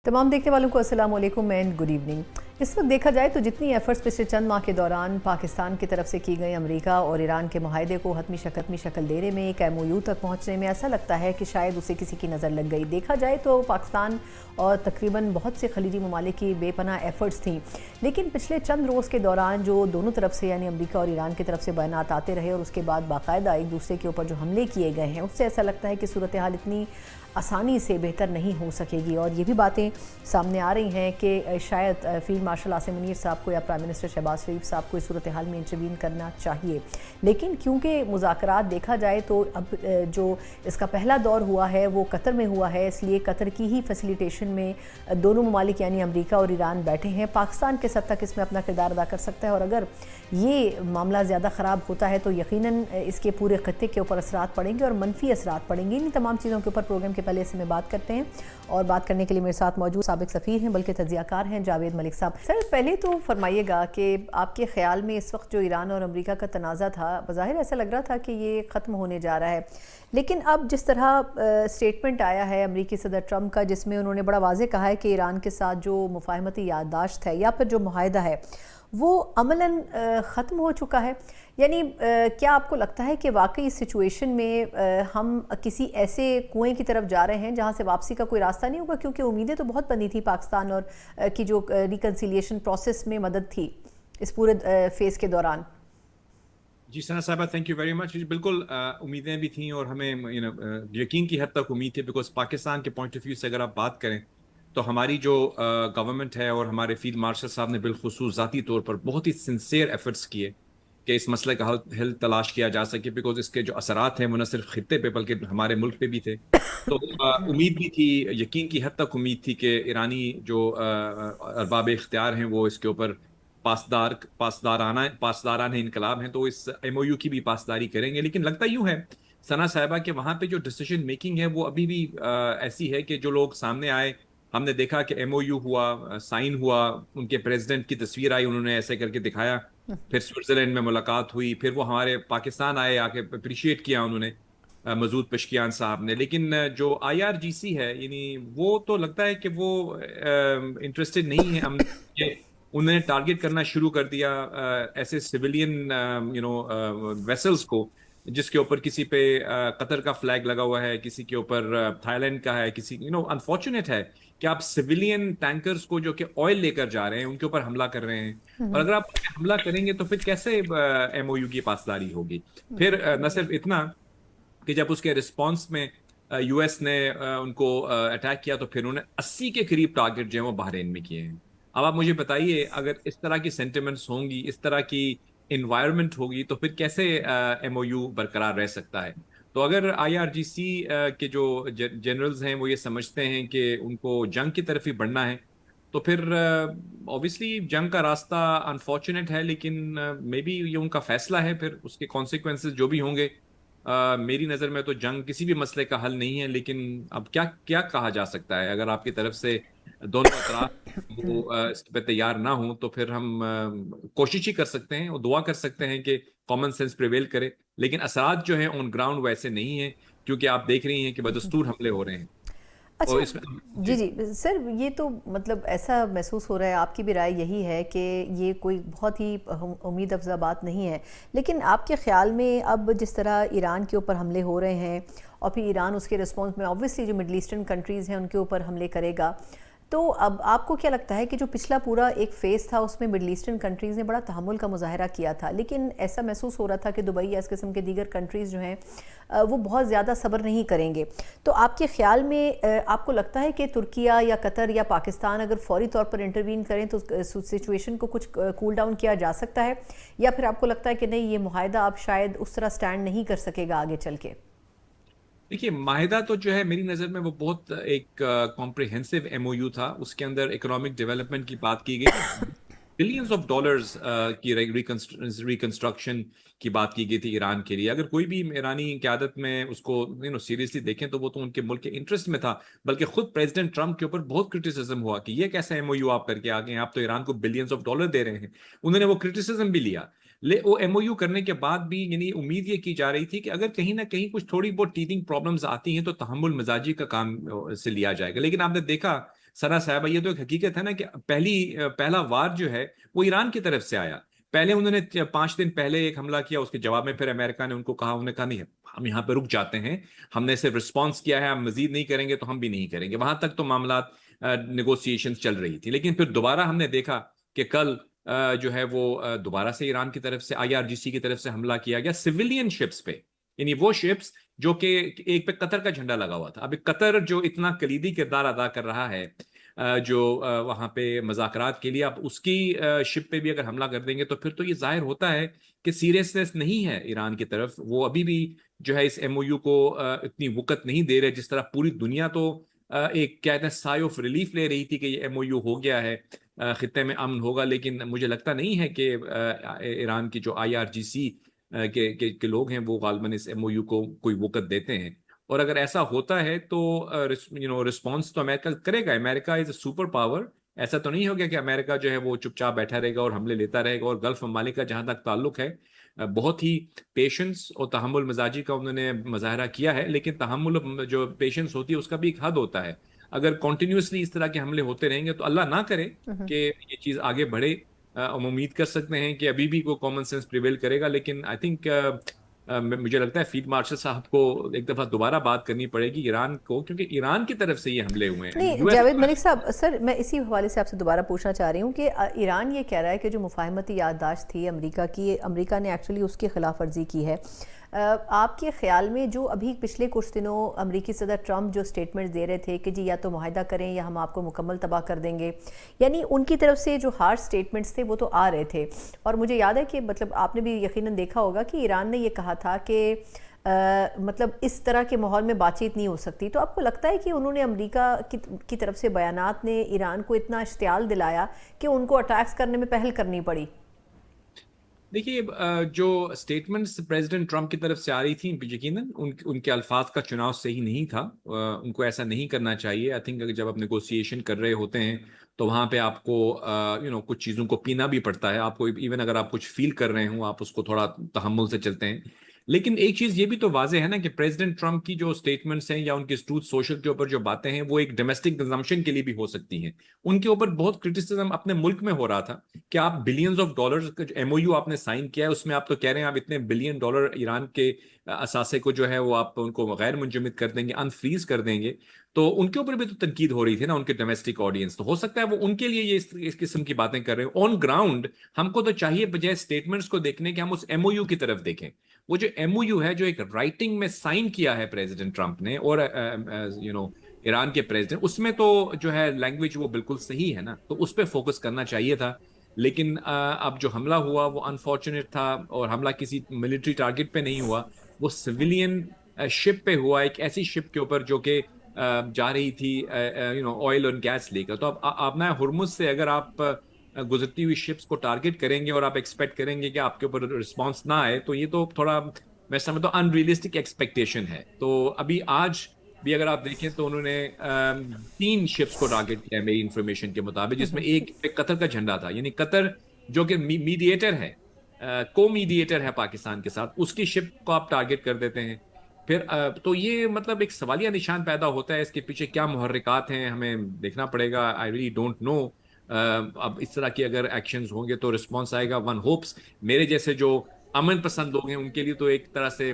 तमाम देखने वालों को अस्सलाम वालेकुम एंड गुड इवनिंग। इस वक्त देखा जाए तो जितनी एफर्ट्स पिछले चंद माह के दौरान पाकिस्तान की तरफ से की गई अमेरिका और ईरान के मुआहदे को हतमी शक्ल देने में, एक एमओयू तक पहुंचने में, ऐसा लगता है कि शायद उसे किसी की नज़र लग गई। देखा जाए तो पाकिस्तान और तकरीबन बहुत से खलीजी ममालिक की बेपनाह एफर्ट्स थी, लेकिन पिछले चंद रोज़ के दौरान जो दोनों तरफ से यानी अमेरिका और ईरान की तरफ से बयानात आते रहे और उसके बाद बाकायदा एक दूसरे के ऊपर जो हमले किए गए हैं, उससे ऐसा लगता है कि सूरत हाल इतनी आसानी से बेहतर नहीं हो सकेगी। और ये भी बातें सामने आ रही हैं कि शायद फील्ड मार्शल आसिम मुनीर साहब को या प्राइम मिनिस्टर शहबाज शरीफ साहब को इस सूरत हाल में इंटरवीन करना चाहिए। लेकिन क्योंकि मुज़ाकरात देखा जाए तो अब जो इसका पहला दौर हुआ है वो कतर में हुआ है, इसलिए कतर की ही फैसिलिटेशन में दोनों ममालिक यानी अमेरिका और ईरान बैठे हैं। पाकिस्तान किस हद तक इसमें अपना किरदार अदा कर सकता है, और अगर ये मामला ज़्यादा ख़राब होता है तो यकीनन इसके पूरे खत्ते के ऊपर असरात पड़ेंगे और मनफी असरात पड़ेंगे। इन तमाम चीज़ों के ऊपर प्रोग्राम के पहले से में बात करते हैं, और बात करने के लिए मेरे साथ मौजूद साबिक सफ़ीर हैं बल्कि तज्ज़ियाकार हैं जावेद मलिक साहब। सर, पहले तो फरमाइएगा कि आपके ख्याल में इस वक्त जो ईरान और अमेरिका का तनाज़ा था, बज़ाहिर ऐसा लग रहा था कि ये ख़त्म होने जा रहा है, लेकिन अब जिस तरह स्टेटमेंट आया है अमेरिकी सदर ट्रंप का, जिसमें उन्होंने बड़ा वाज़ेह कहा है कि ईरान के साथ जो मुफ़ाहमती याददाश्त है या फिर जो मुआहदा है वो अमलन ख़त्म हो चुका है, यानी क्या आपको लगता है कि वाकई इस सिचुएशन में हम किसी ऐसे कुएं की तरफ जा रहे हैं जहां से वापसी का कोई रास्ता नहीं होगा? क्योंकि उम्मीदें तो बहुत बनी थी पाकिस्तान और की जो रिकन्सिलिएशन प्रोसेस में मदद थी इस पूरे फेज़ के दौरान। जी सना साहबा, थैंक यू वेरी मच। बिल्कुल उम्मीदें भी थी और हमें यकीन की हद तक उम्मीद थी, बिकॉज पाकिस्तान के पॉइंट ऑफ व्यू से अगर आप बात करें तो हमारी जो गवर्नमेंट है और हमारे फील्ड मार्शल साहब ने बिलखुसूस ज़ाती तौर पर बहुत ही सिंसियर एफर्ट्स किए कि इस मसले का हल तलाश किया जा सके, बिकॉज इसके जो असरात हैं वो न सिर्फ खित्ते पे बल्कि हमारे मुल्क पे भी थे। तो उम्मीद भी थी, यकीन की हद तक उम्मीद थी कि ईरानी जो अरबाब इख्तियार हैं वो इसके ऊपर पासदाराना इनकलाब हैं तो इस एमओयू की भी पासदारी करेंगे। लेकिन लगता यूं है सना साहिबा कि वहां पे जो डिसीजन मेकिंग है वो अभी भी ऐसी है कि जो लोग सामने आए, हमने देखा कि एमओयू हुआ, साइन हुआ, उनके प्रेसिडेंट की तस्वीर आई, उन्होंने ऐसे करके दिखाया, फिर स्विट्जरलैंड में मुलाकात हुई, फिर वो हमारे पाकिस्तान आए, आके अप्रिशिएट किया उन्होंने मसूद पेशकियान साहब ने। लेकिन जो आईआरजीसी है यानी वो तो लगता है कि वो इंटरेस्टेड नहीं है। हम उन्होंने टारगेट करना शुरू कर दिया ऐसे सिविलियन वेसल्स को जिसके ऊपर किसी पे कतर का फ्लैग लगा हुआ है, किसी के ऊपर थाईलैंड का है, किसी अनफॉर्चुनेट है कि आप सिविलियन टैंकर्स को जो कि ऑयल लेकर जा रहे हैं उनके ऊपर हमला कर रहे हैं। और अगर आप हमला करेंगे तो फिर कैसे एमओयू की पासदारी होगी? फिर न सिर्फ इतना कि जब उसके रिस्पांस में यूएस ने उनको अटैक किया तो फिर उन्होंने 80 के करीब टारगेट जो है वो बहरीन में किए हैं। अब आप मुझे बताइए, अगर इस तरह की सेंटिमेंट्स होंगी, इस तरह की इन्वायरमेंट होगी, तो फिर कैसे एमओयू बरकरार रह सकता है? तो अगर आईआरजीसी के जो जनरल्स हैं वो ये समझते हैं कि उनको जंग की तरफ ही बढ़ना है, तो फिर ऑब्वियसली जंग का रास्ता अनफॉर्चुनेट है, लेकिन मे बी ये उनका फैसला है, फिर उसके कॉन्सिक्वेंसेस जो भी होंगे। मेरी नज़र में तो जंग किसी भी मसले का हल नहीं है, लेकिन अब क्या क्या कहा जा सकता है? अगर आपकी तरफ से दोनों अतराफ वो इस पे तैयार ना हो तो फिर हम कोशिश ही कर सकते हैं और दुआ कर सकते हैं कि कॉमन सेंस प्रिवेल करे। लेकिन असरात जो है ऑन ग्राउंड वैसे नहीं है, क्योंकि आप देख रही हैं कि बदस्तूर हमले हो रहे हैं। और अच्छा, इसमें जी जी सर, ये तो मतलब ऐसा महसूस हो रहा है, आपकी भी राय यही है कि ये कोई बहुत ही उम्मीद अफजा बात नहीं है, लेकिन आपके ख्याल में अब जिस तरह ईरान के ऊपर हमले हो रहे हैं और फिर ईरान उसके रिस्पॉन्स में ऑब्वियसली जो मिडल ईस्टर्न कंट्रीज़ हैं उनके ऊपर हमले करेगा, तो अब आपको क्या लगता है कि जो पिछला पूरा एक फ़ेज़ था उसमें मिडल ईस्टर्न कंट्रीज़ ने बड़ा तहम्मुल का मुज़ाहरा किया था, लेकिन ऐसा महसूस हो रहा था कि दुबई या इस किस्म के दीगर कंट्रीज़ जो हैं वो बहुत ज़्यादा सब्र नहीं करेंगे, तो आपके ख़्याल में आपको लगता है कि तुर्किया या कतर या पाकिस्तान अगर फौरी तौर पर इंटरवीन करें तो सिचुएशन को कुछ कूल डाउन किया जा सकता है, या फिर आपको लगता है कि नहीं, ये मुआहदा अब शायद उस तरह स्टैंड नहीं कर सकेगा आगे चल के? देखिए, माहिदा तो जो है मेरी नज़र में वो बहुत एक कॉम्प्रिहेंसिव एमओयू था। उसके अंदर इकोनॉमिक डेवलपमेंट की बात की गई थी, बिलियंस ऑफ डॉलर्स की रिकंस्ट्रक्शन की बात की गई थी ईरान के लिए। अगर कोई भी ईरानी क़यादत में उसको सीरियसली देखें तो वो तो उनके मुल्क के इंटरेस्ट में था, बल्कि खुद प्रेसिडेंट ट्रंप के ऊपर बहुत क्रिटिसिज्म हुआ कि ये कैसा एमओयू आप करके आ गए, आप तो ईरान को बिलियंस ऑफ डॉलर दे रहे हैं। उन्होंने वो क्रिटिसिज्म भी लिया। वो एमओयू करने के बाद भी यानी उम्मीद ये की जा रही थी कि अगर कहीं ना कहीं कुछ थोड़ी बहुत टीथिंग प्रॉब्लम्स आती हैं तो तहम्मुल मिजाजी का काम से लिया जाएगा। लेकिन आपने देखा سنا صاحبہ یہ تو ایک حقیقت ہے نا کہ پہلا وار جو ہے وہ ایران کی طرف سے آیا. پہلے انہوں نے 5 دن پہلے ایک حملہ کیا, اس کے جواب میں پھر امریکہ نے ان کو کہا, انہوں نے کہا نہیں ہم یہاں پہ رک جاتے ہیں, ہم نے صرف رسپانس کیا ہے, ہم مزید نہیں کریں گے تو ہم بھی نہیں کریں گے. وہاں تک تو معاملات نیگوسیشن چل رہی تھی. لیکن پھر دوبارہ ہم نے دیکھا کہ کل جو ہے وہ دوبارہ سے ایران کی طرف سے IRGC کی طرف سے حملہ کیا گیا سویلین شپس پہ, یعنی وہ شپس جو کہ ایک پہ قطر کا جھنڈا لگا ہوا تھا. اب قطر جو اتنا کلیدی کردار ادا کر رہا ہے جو وہاں پہ مذاکرات کے لیے, آپ اس کی شپ پہ بھی اگر حملہ کر دیں گے تو پھر تو یہ ظاہر ہوتا ہے کہ سیریسنس نہیں ہے ایران کی طرف. وہ ابھی بھی جو ہے اس MOU کو اتنی وقت نہیں دے رہے جس طرح پوری دنیا تو ایک کیا کہتے ہیں سائے آف ریلیف لے رہی تھی کہ یہ MOU ہو گیا ہے, خطے میں امن ہوگا. لیکن مجھے لگتا نہیں ہے کہ ایران کی جو IRGC کے لوگ ہیں وہ غالباً اس MOU کو کوئی وقت دیتے ہیں. اور اگر ایسا ہوتا ہے تو رسپانس تو امریکہ کرے گا. امریکہ از اے سپر پاور. ایسا تو نہیں ہوگا کہ امریکہ جو ہے وہ چپ چاپ بیٹھا رہے گا اور حملے لیتا رہے گا. اور گلف ممالک کا جہاں تک تعلق ہے بہت ہی پیشنس اور تحمل مزاجی کا انہوں نے مظاہرہ کیا ہے. لیکن تحمل جو پیشنس ہوتی ہے اس کا بھی ایک حد ہوتا ہے. اگر کنٹینیوسلی اس طرح کے حملے ہوتے رہیں گے تو اللہ نہ کرے کہ یہ چیز آگے بڑھے. ہم امید کر سکتے ہیں کہ ابھی بھی کوئی کامن سینس پریویل کرے گا. لیکن آئی تھنک مجھے لگتا ہے فیلڈ مارشل صاحب کو ایک دفعہ دوبارہ بات کرنی پڑے گی ایران کو, کیونکہ ایران کی طرف سے یہ حملے ہوئے ہیں. نہیں جاوید ملک صاحب, سر میں اسی حوالے سے آپ سے دوبارہ پوچھنا چاہ رہی ہوں کہ ایران یہ کہہ رہا ہے کہ جو مفاہمتی یادداشت تھی امریکہ کی, امریکہ نے ایکچولی اس کی خلاف ورزی کی ہے. آپ کے خیال میں جو ابھی پچھلے کچھ دنوں امریکی صدر ٹرمپ جو سٹیٹمنٹ دے رہے تھے کہ جی یا تو معاہدہ کریں یا ہم آپ کو مکمل تباہ کر دیں گے, یعنی ان کی طرف سے جو ہارڈ سٹیٹمنٹس تھے وہ تو آ رہے تھے. اور مجھے یاد ہے کہ مطلب آپ نے بھی یقیناً دیکھا ہوگا کہ ایران نے یہ کہا تھا کہ مطلب اس طرح کے ماحول میں بات چیت نہیں ہو سکتی. تو آپ کو لگتا ہے کہ انہوں نے امریکہ کی طرف سے بیانات نے ایران کو اتنا اشتعال دلایا کہ ان کو اٹیکس کرنے میں پہل کرنی پڑی؟ دیکھیے جو اسٹیٹمنٹس پریزیڈنٹ ٹرمپ کی طرف سے آ رہی تھیں یقیناً ان کے الفاظ کا چناؤ صحیح نہیں تھا. ان کو ایسا نہیں کرنا چاہیے. آئی تھنک جب آپ نیگوسیشن کر رہے ہوتے ہیں تو وہاں پہ آپ کو کچھ چیزوں کو پینا بھی پڑتا ہے. آپ کو ایون اگر آپ کچھ فیل کر رہے ہوں آپ اس کو تھوڑا تحمل سے چلتے ہیں. لیکن ایک چیز یہ بھی تو واضح ہے نا کہ پریزیڈنٹ ٹرمپ کی جو اسٹیٹمنٹس ہیں یا ان کی ٹروتھ سوشل کے اوپر جو باتیں ہیں وہ ایک ڈومیسٹک کنزمپشن کے لیے بھی ہو سکتی ہیں. ان کے اوپر بہت کرٹیسزم اپنے ملک میں ہو رہا تھا کہ آپ بلینز آف ڈالرز کا جو MOU آپ نے سائن کیا ہے اس میں آپ تو کہہ رہے ہیں آپ اتنے بلین ڈالر ایران کے اثاثے کو جو ہے وہ آپ ان کو غیر منجمد کر دیں گے, انفریز کر دیں گے. تو ان کے اوپر بھی تو تنقید ہو رہی تھی نا ان کے ڈومیسٹک آڈینس. تو ہو سکتا ہے وہ ان کے لیے یہ اس قسم کی باتیں کر رہے ہیں. آن گراؤنڈ ہم کو تو چاہیے بجائے اسٹیٹمنٹس کو دیکھنے کے ہم اس MOU کی طرف دیکھیں. وہ جو MOU ہے جو ایک رائٹنگ میں سائن کیا ہے پریزیڈنٹ ٹرمپ نے اور ایران کے پریزیڈنٹ, اس میں تو جو ہے لینگویج وہ بالکل صحیح ہے نا, تو اس پہ فوکس کرنا چاہیے تھا. لیکن اب جو حملہ ہوا وہ انفارچونیٹ تھا اور حملہ کسی ملٹری ٹارگٹ پہ نہیں ہوا, وہ سویلین شپ پہ ہوا, ایک ایسی شپ کے اوپر جو کہ جا رہی تھی آئل اور گیس لے کر. تو اب آبنہ ہرمز سے اگر آپ گزرتی ہوئی شپس کو ٹارگٹ کریں گے اور آپ ایکسپیکٹ کریں گے کہ آپ کے اوپر رسپانس نہ آئے تو یہ تو تھوڑا میں سمجھتا ہوں ان ریئلسٹک ایکسپیکٹیشن ہے. تو ابھی آج بھی اگر آپ دیکھیں تو انہوں نے 3 شپس کو ٹارگٹ کیا میری انفارمیشن کے مطابق, جس میں ایک قطر کا جھنڈا تھا. یعنی قطر جو کہ میڈیٹر ہے, کو میڈیٹر ہے پاکستان کے ساتھ, اس کی شپ کو آپ ٹارگٹ کر دیتے ہیں. پھر تو یہ مطلب ایک سوالیہ نشان پیدا ہوتا ہے. اس کے پیچھے کیا محرکات ہیں ہمیں دیکھنا پڑے گا. I really don't know. اب اس طرح کی اگر ایکشنز ہوں گے تو رسپانس آئے گا. ون ہوپس میرے جیسے جو امن پسند لوگ ہیں ان کے لیے تو ایک طرح سے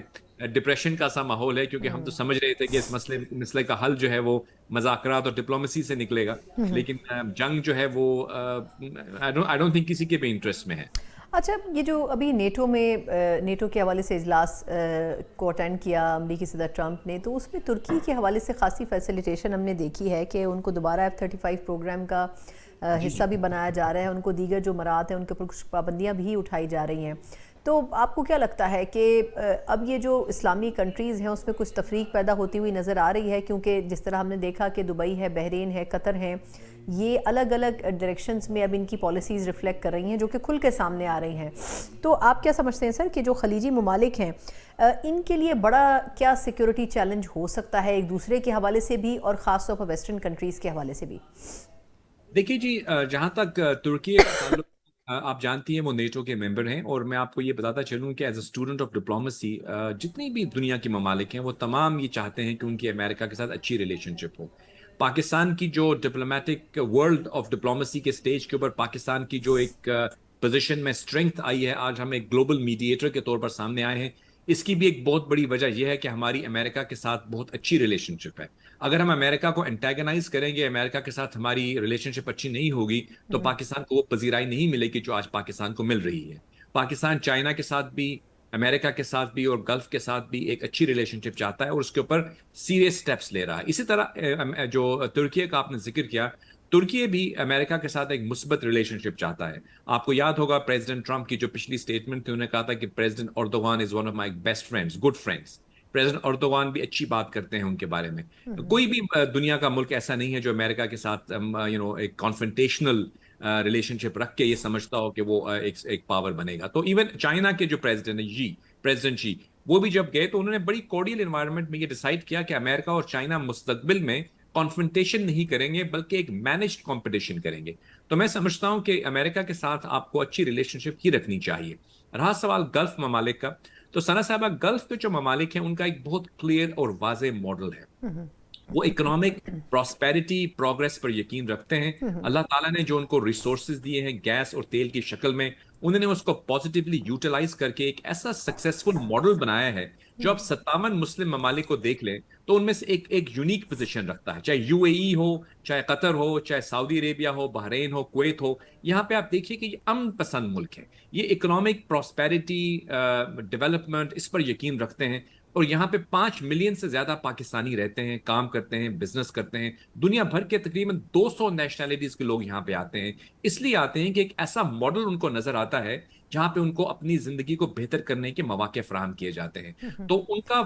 ڈپریشن کا سا ماحول ہے, کیونکہ ہم تو سمجھ رہے تھے کہ اس مسئلے کا حل جو ہے وہ مذاکرات اور ڈپلومیسی سے نکلے گا. لیکن جنگ جو ہے وہ آئی ڈونٹ تھنک کسی کے بھی انٹرسٹ میں ہے. اچھا, یہ جو ابھی نیٹو کے حوالے سے اجلاس کو اٹینڈ کیا امریکی صدر ٹرمپ نے, تو اس میں ترکی کے حوالے سے خاصی فیسیلیٹیشن ہم نے دیکھی ہے کہ ان کو دوبارہ F-35 پروگرام کا حصہ بھی بنایا جا رہا ہے. ان کو دیگر جو مراعات ہیں ان کے اوپر کچھ پابندیاں بھی اٹھائی جا رہی ہیں. تو آپ کو کیا لگتا ہے کہ اب یہ جو اسلامی کنٹریز ہیں اس میں کچھ تفریق پیدا ہوتی ہوئی نظر آ رہی ہے؟ کیونکہ جس طرح ہم نے دیکھا کہ دبئی ہے, بحرین ہے, قطر ہے, یہ الگ الگ ڈائریکشنز میں اب ان کی پالیسیز ریفلیکٹ کر رہی ہیں جو کہ کھل کے سامنے آ رہی ہیں. تو آپ کیا سمجھتے ہیں سر کہ جو خلیجی ممالک ہیں ان کے لیے بڑا کیا سیکیورٹی چیلنج ہو سکتا ہے ایک دوسرے کے حوالے سے بھی اور خاص طور پر ویسٹرن کنٹریز کے حوالے سے بھی؟ دیکھیے جی, جہاں تک ترکی آپ جانتی ہیں وہ نیٹو کے ممبر ہیں, اور میں آپ کو یہ بتاتا چلوں کہ as a student of diplomacy جتنی بھی دنیا کے ممالک ہیں وہ تمام یہ چاہتے ہیں کہ ان کی امریکہ کے ساتھ اچھی ریلیشن شپ ہو. पाकिस्तान की जो डिप्लोमेटिक वर्ल्ड ऑफ डिप्लोमेसी के स्टेज के ऊपर पाकिस्तान की जो एक पोजीशन में स्ट्रेंथ आई है, आज हम एक ग्लोबल मीडिएटर के तौर पर सामने आए हैं, इसकी भी एक बहुत बड़ी वजह यह है कि हमारी अमेरिका के साथ बहुत अच्छी रिलेशनशिप है। अगर हम अमेरिका को एंटेगनाइज करेंगे, अमेरिका के साथ हमारी रिलेशनशिप अच्छी नहीं होगी, तो पाकिस्तान को वो पजीराई नहीं मिलेगी जो आज पाकिस्तान को मिल रही है। पाकिस्तान चाइना के साथ भी, अमेरिका के साथ भी और गल्फ के साथ भी एक अच्छी रिलेशनशिप चाहता है और उसके ऊपर सीरियस स्टेप्स ले रहा है। इसी तरह जो तुर्की का आपने जिक्र किया, तुर्की भी अमेरिका के साथ एक मुस्बत रिलेशनशिप चाहता है। आपको याद होगा प्रेसिडेंट ट्रंप की जो पिछली स्टेटमेंट थी, उन्होंने कहा था कि president Erdogan is one of my best friends, good friends. President Erdogan भी अच्छी बात करते हैं उनके बारे में। कोई भी दुनिया का मुल्क ऐसा नहीं है जो अमेरिका के साथ एक कॉन्फ्रंटेशनल रिलेशनशिप रख के ये समझता हो कि वो एक पावर बनेगा। तो इवन चाइना के जो प्रेसिडेंट शी, वो भी जब गए तो उन्होंने बड़ी कोर्डियल एनवायरनमेंट में ये डिसाइड किया कि अमेरिका और चाइना मुस्तकबिल में कॉन्फ्रंटेशन नहीं करेंगे बल्कि एक मैनेज्ड कंपटीशन करेंगे। तो मैं समझता हूं कि अमेरिका के साथ आपको अच्छी रिलेशनशिप ही रखनी चाहिए। रहा सवाल गल्फ ममालिक का, तो सना साहबा, गल्फ के जो ममालिक हैं उनका एक बहुत क्लियर और वाज़े मॉडल है। वो इकोनॉमिक प्रॉस्पेरिटी, प्रोग्रेस पर यकीन रखते हैं। अल्लाह ताला ने जो उनको रिसोर्सेज दिए हैं गैस और तेल की शक्ल में, उन्होंने उसको पॉजिटिवली यूटिलाइज करके एक ऐसा सक्सेसफुल मॉडल बनाया है जो आप 57 मुस्लिम ममालिक को देख लें तो उनमें से एक यूनिक पोजीशन रखता है। चाहे यूएई हो, चाहे कतर हो, चाहे सऊदी अरेबिया हो, बहरीन हो, कुवैत हो, यहाँ पे आप देखिए कि ये अमन पसंद मुल्क है। ये इकोनॉमिक प्रॉस्पेरिटी, डेवलपमेंट, इस पर यकीन रखते हैं। और यहाँ पे 5 मिलियन से ज्यादा पाकिस्तानी रहते हैं, काम करते हैं, बिजनेस करते हैं। दुनिया भर के तकरीबन 200 नेशनैलिटीज के लोग यहाँ पे आते हैं। इसलिए आते हैं कि एक ऐसा मॉडल उनको नजर आता है जहाँ पे उनको अपनी जिंदगी को बेहतर करने के मौके फराहम किए जाते हैं। तो उनका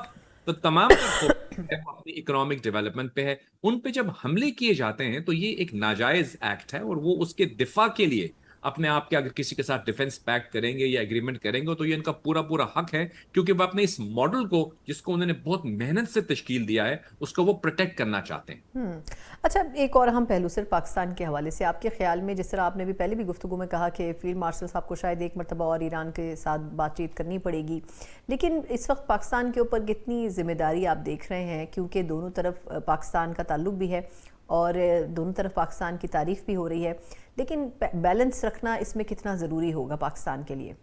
तो तमाम अपनी इकोनॉमिक डेवलपमेंट पे है। उन पे जब हमले किए जाते हैं तो ये एक नाजायज एक्ट है और वो उसके दिफा के लिए अपने आप के अगर किसी के साथ डिफेंस पैक्ट करेंगे या एग्रीमेंट करेंगे तो ये इनका पूरा पूरा हक है, क्योंकि वो अपने इस मॉडल को, जिसको उन्होंने बहुत मेहनत से तश्कील दिया है, उसको वो प्रोटेक्ट करना चाहते हैं। अच्छा, एक और अहम पहलू सिर्फ पाकिस्तान के हवाले से, आपके ख्याल में, जिस तरह आपने भी पहले भी गुफ्तगू में कहा कि फील्ड मार्शल साहब को शायद एक मरतबा और ईरान के साथ बातचीत करनी पड़ेगी, लेकिन इस वक्त पाकिस्तान के ऊपर कितनी जिम्मेदारी आप देख रहे हैं, क्योंकि दोनों तरफ पाकिस्तान का ताल्लुक भी है और दोनों तरफ पाकिस्तान की तारीफ भी हो रही है, लेकिन बैलेंस रखना इसमें कितना ज़रूरी होगा पाकिस्तान के लिए?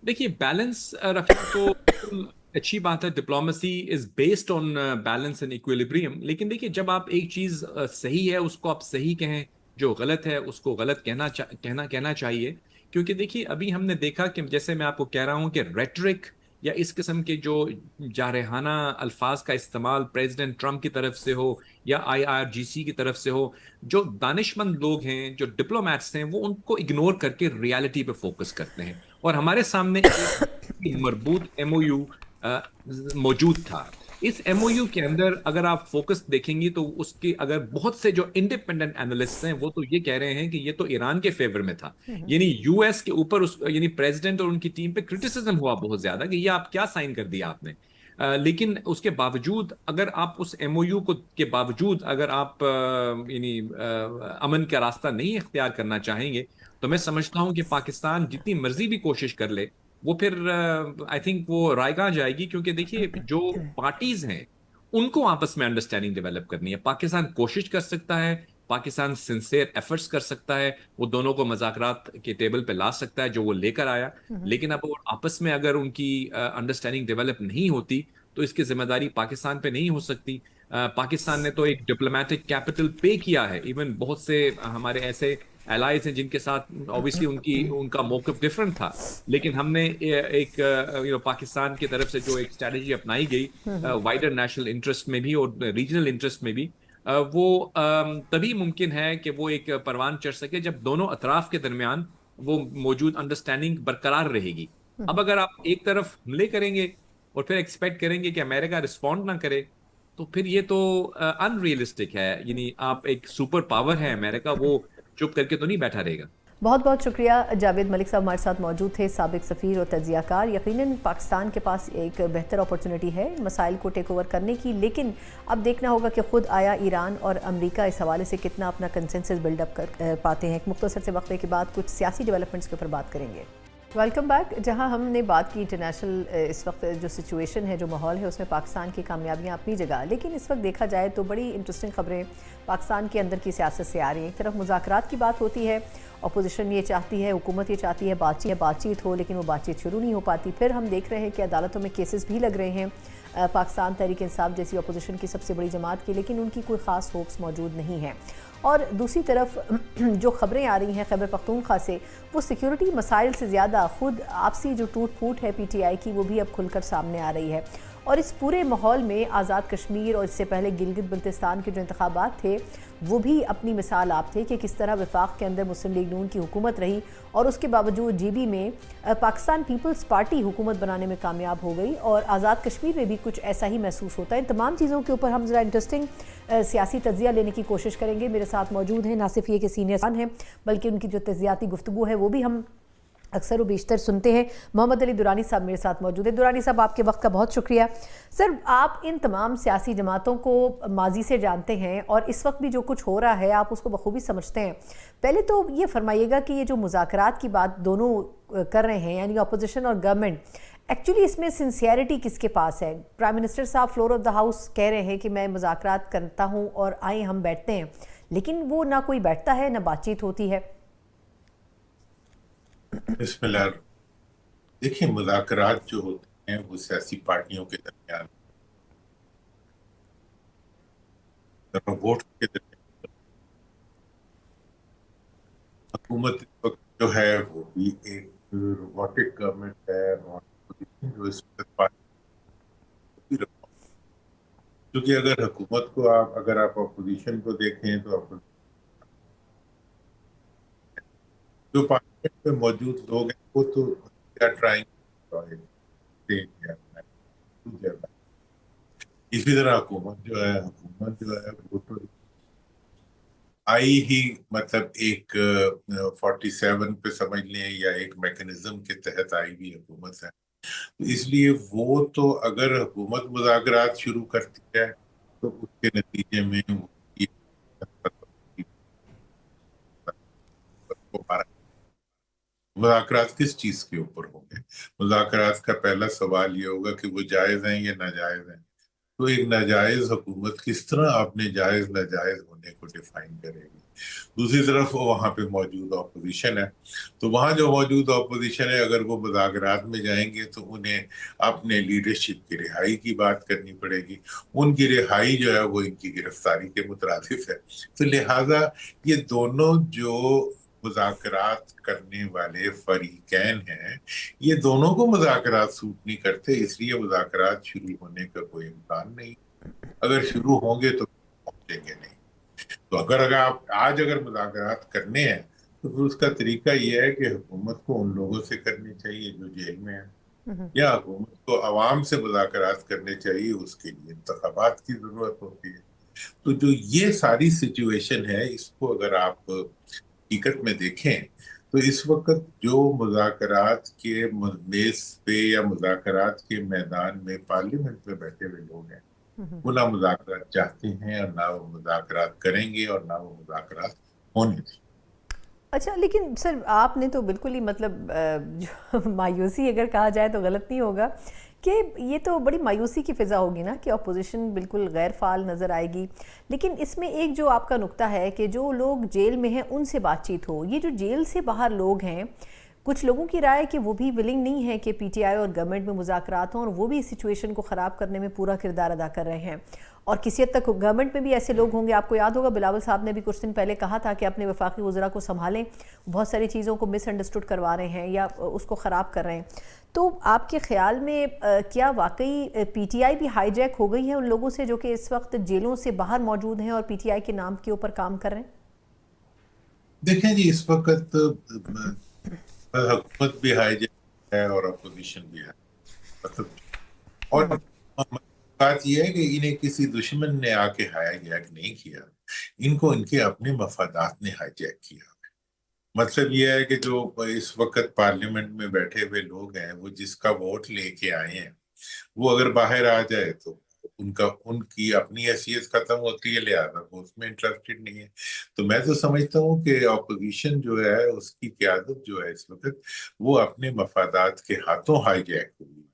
देखिए, बैलेंस रखना तो अच्छी बात है। Diplomacy is based on balance and equilibrium. लेकिन देखिए, जब आप एक चीज सही है उसको आप सही कहें, जो गलत है उसको गलत कहना चाहिए। क्योंकि देखिए, अभी हमने देखा कि जैसे मैं आपको कह रहा हूं कि रेटरिक या इस किस्म के जो जारहाना अल्फाज का इस्तेमाल प्रेसिडेंट ट्रंप की तरफ से हो या IRGC की तरफ से हो, जो दानिशमंद लोग हैं, जो डिप्लोमैट्स हैं, वो उनको इग्नोर करके रियलिटी पे फोकस करते हैं। और हमारे सामने एक मरबूत MOU मौजूद था। इस MOU के अंदर अगर आप फोकस देखेंगी तो उसके अगर बहुत से जो इंडिपेंडेंट एनालिस्ट हैं वो तो ये कह रहे हैं कि ये तो ईरान के फेवर में था, यानी US के ऊपर यानी प्रेसिडेंट और उनकी टीम पे क्रिटिसिज्म हुआ बहुत ज्यादा कि ये आप क्या साइन कर दिया आपने। लेकिन उसके बावजूद अगर आप उस MOU के बावजूद अगर आप यानी अमन का रास्ता नहीं इख्तियार करना चाहेंगे, तो मैं समझता हूं कि पाकिस्तान जितनी मर्जी भी कोशिश कर ले, वो फिर आई थिंक वो रायगा जाएगी। क्योंकि देखिए, जो पार्टीज हैं उनको आपस में अंडरस्टैंडिंग डेवलप करनी है। पाकिस्तान कोशिश कर सकता है, पाकिस्तान सिंसियर एफर्ट्स कर सकता है, वो दोनों को मुज़ाकरात के टेबल पे ला सकता है जो वो लेकर आया। लेकिन अब आपस में अगर उनकी अंडरस्टैंडिंग डेवलप नहीं होती तो इसकी जिम्मेदारी पाकिस्तान पे नहीं हो सकती। पाकिस्तान ने तो एक डिप्लोमेटिक कैपिटल पे किया है। इवन बहुत से हमारे ऐसे एलाइज हैं जिनके साथ ऑब्वियसली उनका मौक़िफ़ डिफरेंट था, लेकिन हमने एक पाकिस्तान की तरफ से जो एक स्ट्रेटजी अपनाई गई वाइडर नेशनल इंटरेस्ट में भी और रीजनल इंटरेस्ट में भी, वो तभी मुमकिन है कि वो एक परवान चढ़ सके जब दोनों अतराफ के दरमियान वो मौजूद अंडरस्टैंडिंग बरकरार रहेगी। अब अगर आप एक तरफ हमले करेंगे और फिर एक्सपेक्ट करेंगे कि अमेरिका रिस्पॉन्ड ना करे, तो फिर ये तो अनरियलिस्टिक है। यानी आप एक सुपर पावर है अमेरिका, वो चुप करके तो नहीं बैठा रहेगा। बहुत बहुत शुक्रिया। जावेद मलिक साहब हमारे साथ मौजूद थे, साबिक सफ़ीर और तज्ज़ियाकार। यकीनन पाकिस्तान के पास एक बेहतर अपॉर्चुनिटी है मसाइल को टेक ओवर करने की, लेकिन अब देखना होगा कि खुद आया ईरान और अमेरिका इस हवाले से कितना अपना कंसेंसस बिल्डअप कर पाते हैं। एक मुख्तसर से वक्फे के बाद कुछ सियासी डेवलपमेंट्स के ऊपर बात करेंगे। Welcome back. जहां हमने बात की इंटरनेशनल इस वक्त जो सिचुएशन है, जो माहौल है, उसमें पाकिस्तान की कामयाबियां अपनी जगह, लेकिन इस वक्त देखा जाए तो बड़ी इंटरेस्टिंग खबरें पाकिस्तान के अंदर की सियासत से आ रही हैं। एक तरफ मुज़ाकरात की बात होती है, अपोजिशन ये चाहती है, हुकूमत ये चाहती है बातचीत हो, लेकिन वो बातचीत शुरू नहीं हो पाती। फिर हम देख रहे हैं कि अदालतों में केसेस भी लग रहे हैं पाकिस्तान तहरीक इंसाफ जैसी अपोजिशन की सबसे बड़ी जमात की, लेकिन उनकी कोई ख़ास होप्स मौजूद नहीं है। और दूसरी तरफ जो खबरें आ रही हैं खैबर पख्तूनख्वा से, वो सिक्योरिटी मसाइल से ज़्यादा खुद आपसी जो टूट फूट है पीटीआई की, वो भी अब खुलकर सामने आ रही है। और इस पूरे माहौल में आज़ाद कश्मीर और इससे पहले गिलगित बल्तिस्तान के जो इंतखाबात थे, वो भी अपनी मिसाल आप थे कि किस तरह वफाक के अंदर मुस्लिम लीग नून की हुकूमत रही और उसके बावजूद जीबी में पाकिस्तान पीपल्स पार्टी हुकूमत बनाने में कामयाब हो गई। और आज़ाद कश्मीर में भी कुछ ऐसा ही महसूस होता है। इन तमाम चीज़ों के ऊपर हम ज़रा इंटरेस्टिंग सियासी तज्जिया लेने की कोशिश करेंगे। मेरे साथ मौजूद हैं ना सिर्फ ये कि सीनियर हैं, बल्कि उनकी जो तज्जियाती गुफ्तगू है वो भी हम अक्सर व बेशतर सुनते हैं। मोहम्मद अली दुरानी साहब मेरे साथ मौजूद है। दुरानी साहब, आपके वक्त का बहुत शुक्रिया। सर, आप इन तमाम सियासी जमातों को माजी से जानते हैं और इस वक्त भी जो कुछ हो रहा है आप उसको बखूबी समझते हैं। पहले तो ये फरमाइएगा कि ये जो मुज़ाकरात की बात दोनों कर रहे हैं, यानी अपोजिशन और गवर्नमेंट, एक्चुअली इसमें सिंसियरिटी किसके पास है? प्राइम मिनिस्टर साहब फ्लोर ऑफ द हाउस कह रहे हैं कि मैं मुज़ाकरात करता हूँ और आए हम बैठते हैं, लेकिन वो ना कोई बैठता है ना बातचीत होती है। बिस्मिल्लाह। देखिए, मुज़ाकरात जो होते हैं वो सियासी पार्टियों के दरमियान, वोट के दरमियान, हुकूमत इस वक्त जो है वो भी एक रोबोटिक गवर्नमेंट है और opposition जो इस वक्त पार्टी भी रखा। क्योंकि अगर आप अपोजिशन को देखें तो जो पार्लियामेंट में मौजूद लोग हैं वो तो ट्राइंग इसी तरह हुकूमत जो है वो तो आई ही, मतलब एक 47 पे समझ लें या एक मैकेनिज्म के तहत आई हुई हुकूमत है। तो इसलिए वो तो अगर हुकूमत मुज़ाकरात शुरू करती है तो उसके नतीजे में मुज़ाकरात किस चीज के ऊपर होंगे? मुज़ाकरात का पहला सवाल ये होगा कि वो जायज हैं या नाजायज हैं। तो एक नाजायज हुकूमत किस तरह अपने जायज नाजायज होने को डिफाइन करेगी? दूसरी तरफ वहां पे मौजूद अपोजिशन है, तो वहां जो मौजूद अपोजिशन है अगर वो मुज़ाकरात में जाएंगे तो उन्हें अपने लीडरशिप की रिहाई की बात करनी पड़ेगी। उनकी रिहाई जो है वो इनकी गिरफ्तारी के मुतरादिफ है। तो लिहाजा ये दोनों जो मुज़ाकरात करने वाले फरीकैन हैं, ये दोनों को मुज़ाकरात सूट नहीं करते, इसलिए मुज़ाकरात शुरू होने का कोई इम्कान नहीं। अगर शुरू होंगे तो पहुंचेंगे नहीं। तो अगर आप आज अगर मुज़ाकरात करने हैं तो फिर उसका तरीका ये है कि हुकूमत को उन लोगों से करनी चाहिए जो जेल में है, या हुकूमत को अवाम से मुज़ाकरात करने चाहिए, उसके लिए इंतखाबात की जरूरत होती है। तो जो ये सारी सिचुएशन है, इसको अगर आप हकीकत में देखें तो इस वक्त जो मुज़ाकरात के मेज पे या मुज़ाकरात के मैदान में पार्लियामेंट में बैठे हुए लोग हैं, वो ना मुज़ाकरात चाहते हैं और ना वो मुज़ाकरात करेंगे और ना वो मुज़ाकरात होने देंगे। अच्छा, लेकिन सर आपने तो बिल्कुल ही मतलब जो मायूसी अगर कहा जाए तो गलत नहीं होगा कि ये तो बड़ी मायूसी की फ़िज़ा होगी ना कि अपोजिशन बिल्कुल गैर फ़ाल नज़र आएगी। लेकिन इसमें एक जो आपका नुक्ता है कि जो लोग जेल में हैं उनसे बातचीत हो, ये जो जेल से बाहर लोग हैं, कुछ लोगों की राय है कि वो भी विलिंग नहीं है कि पीटीआई और गवर्नमेंट में मुज़ाकरात हों और वो भी इस सिचुएशन को ख़राब करने में पूरा किरदार अदा कर रहे हैं। और किसी हद तक गवर्नमेंट में भी ऐसे लोग होंगे। आपको याद होगा बिलावल साहब ने भी कुछ दिन पहले कहा था कि अपने वफाकी वज़रा को संभालें, बहुत सारी चीज़ों को मिसअंडरस्टूड करवा रहे हैं या उसको ख़राब कर रहे हैं। तो आपके ख्याल में क्या वाकई पीटीआई भी हाईजैक हो गई है उन लोगों से जो कि इस वक्त जेलों से बाहर मौजूद हैं और पीटीआई के नाम के ऊपर काम कर रहे हैं? देखें जी, इस वक्त हुकूमत भी हाईजैक है और अपोजिशन भी है, मतलब। और बात यह है कि इन्हें किसी दुश्मन ने आके हाईजैक नहीं किया, इनको इनके अपने मफादात ने हाईजैक किया। मतलब यह है कि जो इस वक्त पार्लियामेंट में बैठे हुए लोग हैं, वो जिसका वोट लेके आए हैं, वो अगर बाहर आ जाए तो उनकी अपनी हैसियत खत्म होती है, लिहाजा वो उसमें इंटरेस्टेड नहीं है। तो मैं तो समझता हूँ कि ऑपोजिशन जो है उसकी क़यादत जो है इस वक्त वो अपने मफादात के हाथों हाईजैक हुई।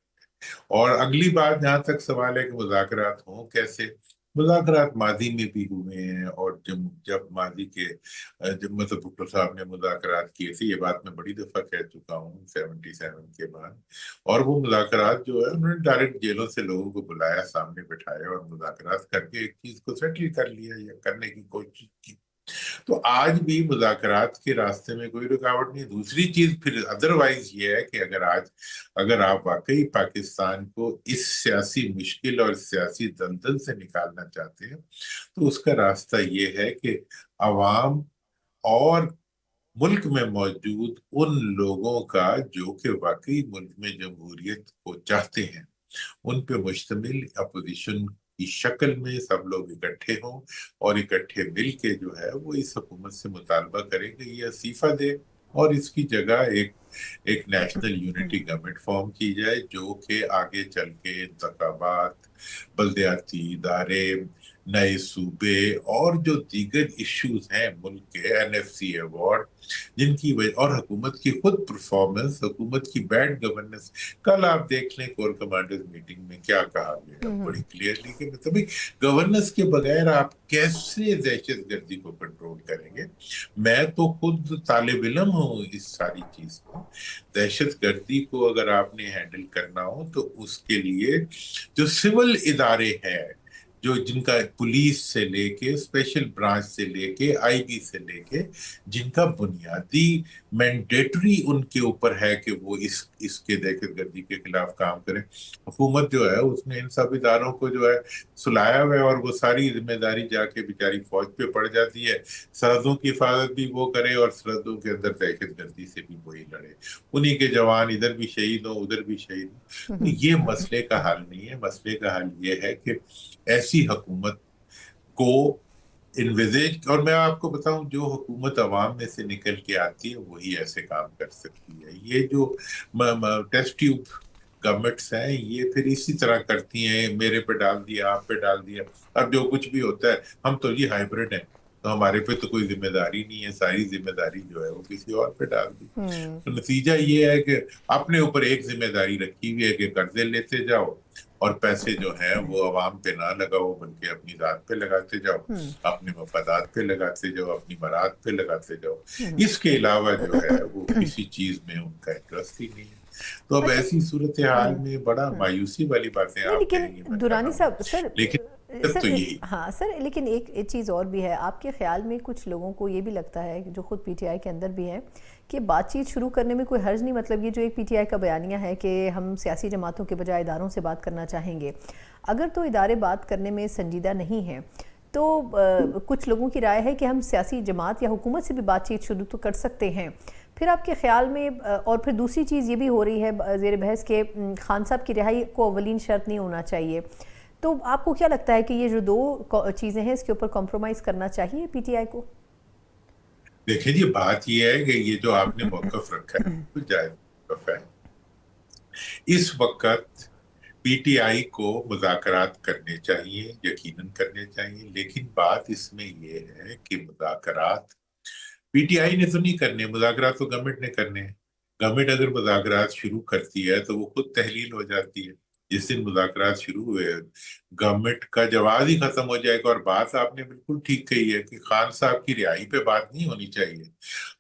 और अगली बात, जहां तक सवाल है कि मुज़ाकरात हों कैसे, मुज़ाकरात माजी में भी हुए हैं। और जब जब माजी के जब मतलब भुट्टो साहब ने मुज़ाकरात किए थे, ये बात मैं बड़ी दफा कह चुका हूँ 77 के बाद, और वो मुज़ाकरात जो है उन्होंने डायरेक्ट जेलों से लोगों को बुलाया, सामने बिठाया और मुज़ाकरात करके एक चीज को सेटल कर लिया या करने की कोशिश की। तो आज भी मुज़ाकरात के रास्ते में कोई रुकावट नहीं। दूसरी चीज फिर अदरवाइज ये है कि अगर आप वाकई पाकिस्तान को इस सियासी मुश्किल और सियासी दलदल से निकालना चाहते हैं, तो उसका रास्ता ये है कि अवाम और मुल्क में मौजूद उन लोगों का जो कि वाकई मुल्क में जमहूरियत को चाहते हैं, उन पे मुश्तमिल अपोजिशन की शक्ल में सब लोग इकट्ठे हों और इकट्ठे मिल के जो है वो इस हुकूमत से मुतालबा करेंगे ये इस्तीफा दे, और इसकी जगह एक नेशनल यूनिटी गवर्नमेंट फॉर्म की जाए जो कि आगे चल के इंतखाबात, बल्दियाती इदारे, नए सूबे और जो दीगर इश्यूज हैं मुल्क के, एनएफसी अवार्ड जिनकी वजह और हुकूमत की खुद परफॉर्मेंस, हुकूमत की बैड गवर्नेंस। कल आप देख लें कोर कमांडर्स मीटिंग में क्या कहा गया बड़ी क्लियरली कि मतलब गवर्नेंस के बगैर आप कैसे दहशत गर्दी को कंट्रोल करेंगे। मैं तो खुद तालिब इल्म हूँ इस सारी चीज में। दहशत गर्दी को अगर आपने हैंडल करना हो तो उसके लिए जो सिविल इदारे हैं, जो जिनका पुलिस से लेके स्पेशल ब्रांच से लेके आईबी से लेके जिनका बुनियादी मैंडेटरी उनके ऊपर है कि वो इसके दहशतगर्दी के खिलाफ काम करें, हुकूमत जो है उसने इन सब इदारों को जो है सुलाया हुआ है और वो सारी जिम्मेदारी जाके बेचारी फौज पे पड़ जाती है। सरहदों की हिफाजत भी वो करे और सरहदों के अंदर दहशतगर्दी से भी वही लड़े। उन्हीं के जवान इधर भी शहीद हो उधर भी शहीद हो। तो ये मसले का हल नहीं है। मसले का हल ये है कि ऐसी हुकूमत को इन्विजिट, और मैं आपको बताऊं जो हुकूमत अवाम में से निकल के आती है वही ऐसे काम कर सकती है। ये जो टेस्ट ट्यूब गवर्नमेंट्स हैं ये फिर इसी तरह करती हैं, मेरे पे डाल दिया आप पे डाल दिया। अब जो कुछ भी होता है हम तो ये हाइब्रिड हैं, तो हमारे पे तो कोई जिम्मेदारी नहीं है, सारी जिम्मेदारी जो है वो किसी और पे डाल दी। तो नतीजा ये है कि अपने ऊपर एक जिम्मेदारी रखी हुई है कि कर्जे लेते जाओ और पैसे जो हैं वो अवाम पे ना लगाओ बल्कि अपनी जात पे लगाते जाओ, अपने मफादात पे लगाते जाओ, अपनी मराद पे लगाते जाओ। इसके अलावा जो है वो किसी चीज में उनका इंटरेस्ट ही नहीं है। तो अब ऐसी सूरत हाल में बड़ा मायूसी वाली बातें नहीं, आप लेकिन कहेंगे, दुरानी साहब सर, लेकिन सर तो यही हाँ सर, लेकिन एक चीज़ और भी है। आपके ख्याल में कुछ लोगों को ये भी लगता है जो खुद पीटीआई के अंदर भी हैं कि बातचीत शुरू करने में कोई हर्ज नहीं, मतलब ये जो एक पीटीआई का बयानिया है कि हम सियासी जमातों के बजाय इदारों से बात करना चाहेंगे, अगर तो इदारे बात करने में संजीदा नहीं हैं तो कुछ लोगों की राय है कि हम सियासी जमात या हुकूमत से भी बातचीत शुरू तो कर सकते हैं। फिर आपके ख्याल में, और फिर दूसरी चीज़ ये भी हो रही है ज़ेर बहस के खान साहब की रिहाई को अवलीन शर्त नहीं होना चाहिए, तो आपको क्या लगता है कि ये जो दो चीज़ें हैं इसके ऊपर कॉम्प्रोमाइज़ करना चाहिए पीटीआई को? देखिए जी, बात ये है कि ये जो आपने मौकफ रखा है तो जायज मौकफ है। इस वक्त पीटीआई को मुज़ाकरात करने चाहिए, यकीनन करने चाहिए, लेकिन बात इसमें ये है कि मुज़ाकरात पीटीआई ने तो नहीं करने, मुज़ाकरात तो गवर्नमेंट ने करने हैं। गवर्नमेंट अगर मुज़ाकरात शुरू करती है तो वो खुद तहलील हो जाती है। जिस दिन मुज़ाकरात शुरू हुए गवर्नमेंट का जवाब ही खत्म हो जाएगा। और बात आपने बिल्कुल ठीक कही है कि खान साहब की रिहाई पे बात नहीं होनी चाहिए,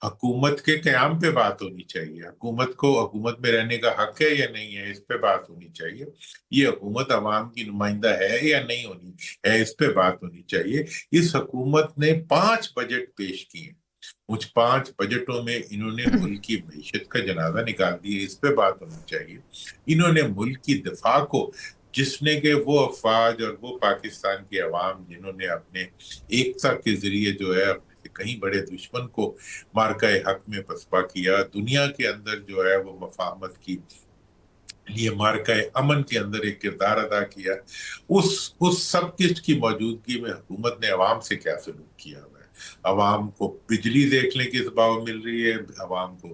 हुकूमत के क़याम पे बात होनी चाहिए। हुकूमत को हुकूमत में रहने का हक है या नहीं है इस पे बात होनी चाहिए। ये हुकूमत अवाम की नुमाइंदा है या नहीं होनी है इस पे बात होनी चाहिए। इस हुकूमत ने 5 बजट पेश किए, उस 5 बजटों में इन्होंने मुल्क की मईशत का जनाजा निकाल दिया, इस पे बात होनी चाहिए। इन्होंने मुल्क की दिफा को, जिसने के वो अफवाज और वो पाकिस्तान के अवाम जिन्होंने अपने एकता के जरिए जो है अपने से कहीं बड़े दुश्मन को मार्का हक में पसपा किया, दुनिया के अंदर जो है वो मफाहमत की लिए मार्का अमन के अंदर एक किरदार अदा किया। उस सब की मौजूदगी में हुकूमत ने अवाम से क्या सलूक किया हुआ है। अवाम को बिजली देख लें किस भाव मिल रही है, अवाम को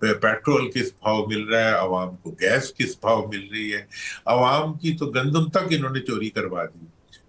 पेट्रोल किस भाव मिल रहा है, अवाम को गैस किस भाव मिल रही है, अवाम की तो गंदम तक इन्होंने चोरी करवा दी।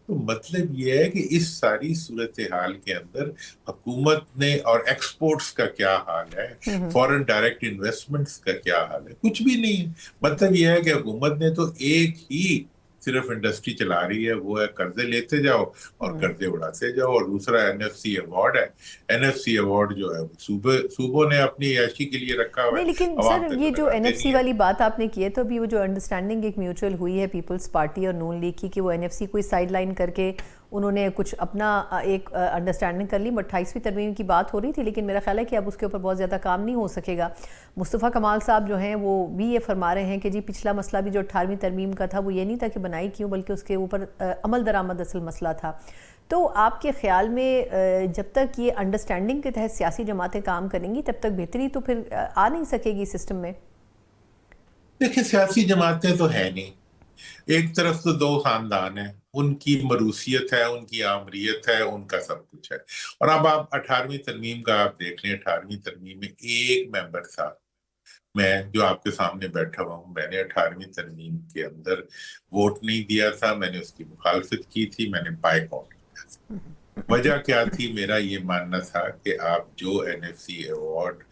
तो मतलब ये है कि इस सारी सूरत हाल के अंदर हुकूमत ने, और एक्सपोर्ट्स का क्या हाल है, फॉरेन डायरेक्ट इन्वेस्टमेंट्स का क्या हाल है, कुछ भी नहीं है। मतलब ये है कि हुकूमत ने तो एक ही सिर्फ इंडस्ट्री चला रही है, वो है कर्जे लेते जाओ और कर्जे उड़ाते जाओ। और दूसरा एनएफसी अवार्ड है। एनएफसी अवार्ड जो है वो सूबों ने अपनी ऐशी के लिए रखा हुआ नहीं, है। लेकिन अवाम सर पे ये तो जो लगाते एनएफसी नहीं है। वाली बात आपने की है, तो अभी वो जो अंडरस्टैंडिंग एक म्यूचुअल हुई है पीपल्स पार्टी और नून लीग की, कि वो एनएफसी कोई साइडलाइन करके उन्होंने कुछ अपना एक अंडरस्टैंडिंग कर ली। 28वीं तरमीम की बात हो रही थी, लेकिन मेरा ख्याल है कि अब उसके ऊपर बहुत ज़्यादा काम नहीं हो सकेगा। मुस्तफ़ा कमाल साहब जो हैं वो भी ये फरमा रहे हैं कि जी पिछला मसला भी जो 18वीं तरमीम का था वो ये नहीं था कि बनाई क्यों, बल्कि उसके ऊपर अमल दरामद असल मसला था। तो आपके ख्याल में जब तक ये अंडरस्टैंडिंग के तहत सियासी जमातें काम करेंगी तब तक बेहतरी तो फिर आ नहीं सकेगी सिस्टम में? देखिए, सियासी जमातें तो है नहीं। एक तरफ तो दो खानदान है, उनकी मरूसियत है, उनकी आमरीत है, उनका सब कुछ है। और अब आप 18वीं तरमीम का आप देख लें, 18वीं तरमीम में एक मेंबर था, मैं जो आपके सामने बैठा हुआ हूं, मैंने 18वीं तरमीम के अंदर वोट नहीं दिया था, मैंने उसकी मुखालफत की थी, मैंने बायकॉट किया था। वजह क्या थी? मेरा ये मानना था कि आप जो एनएफसी अवार्ड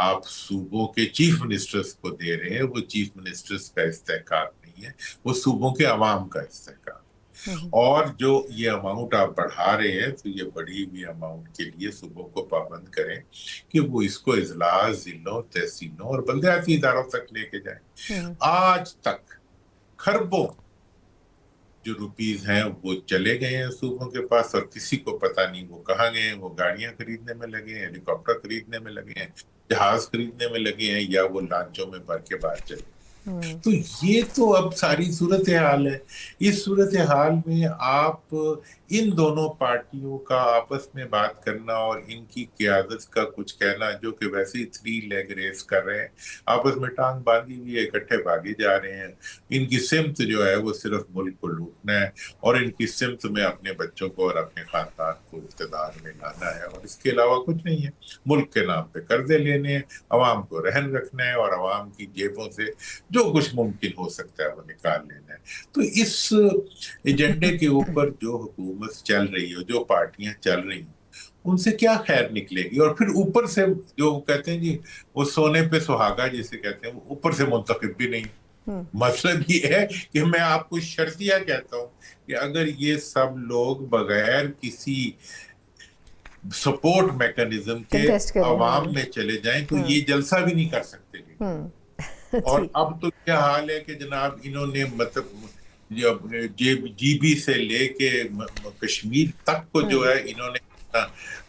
आप सूबों के चीफ मिनिस्टर्स को दे रहे हैं, वो चीफ मिनिस्टर्स का इस्तेहकाक नहीं है, वो सूबों के अवाम का इस्तेहकाक। और जो ये अमाउंट आप बढ़ा रहे हैं, तो ये बढ़ी हुई अमाउंट के लिए सूबों को पाबंद करें कि वो इसको इजलास, जिलों, तहसीलों और बल्दियाती इदारों तक लेके जाएं। आज तक खरबों जो रुपीज हैं वो चले गए हैं सूबों के पास, और किसी को पता नहीं वो कहाँ गए हैं। वो गाड़ियां खरीदने में लगे हैं, हेलीकॉप्टर खरीदने में लगे हैं, जहाज खरीदने में लगे हैं, या वो लांचों में भर के बाहर चले। तो ये तो अब सारी सूरत हाल है। इस सूरत हाल में आप इन दोनों पार्टियों का आपस में बात करना और इनकी क़यादत का कुछ कहना, जो कि वैसे ही 3 लेग रेस कर रहे हैं, आपस में टांग बांधी हुई है, इकट्ठे भागे जा रहे हैं। इनकी सिमत जो है वो सिर्फ मुल्क को लूटना है, और इनकी सिमत में अपने बच्चों को और अपने खानदान को इक़्तिदार में लाना है, और इसके अलावा कुछ नहीं है। मुल्क के नाम पे कर्जे लेने हैं, अवाम को रहन रखना है, और अवाम की जेबों से जो कुछ मुमकिन हो सकता है वो निकाल लेना है। तो इस एजेंडे के ऊपर जो हुकूमत चल रही है, जो पार्टियां चल रही हैं, उनसे क्या खैर निकलेगी? और फिर ऊपर से जो कहते हैं जी, वो सोने पे सुहागा जिसे कहते हैं, वो ऊपर से मुंतखब भी नहीं। मतलब ये है कि मैं आपको शर्तिया कहता हूं कि अगर ये सब लोग बगैर किसी सपोर्ट मैकेनिज्म के अवाम में चले जाएं, तो ये जलसा भी नहीं कर सकते। और अब तो क्या हाल है कि जनाब इन्होंने मतलब जीबी से लेके कश्मीर तक को जो है इन्होंने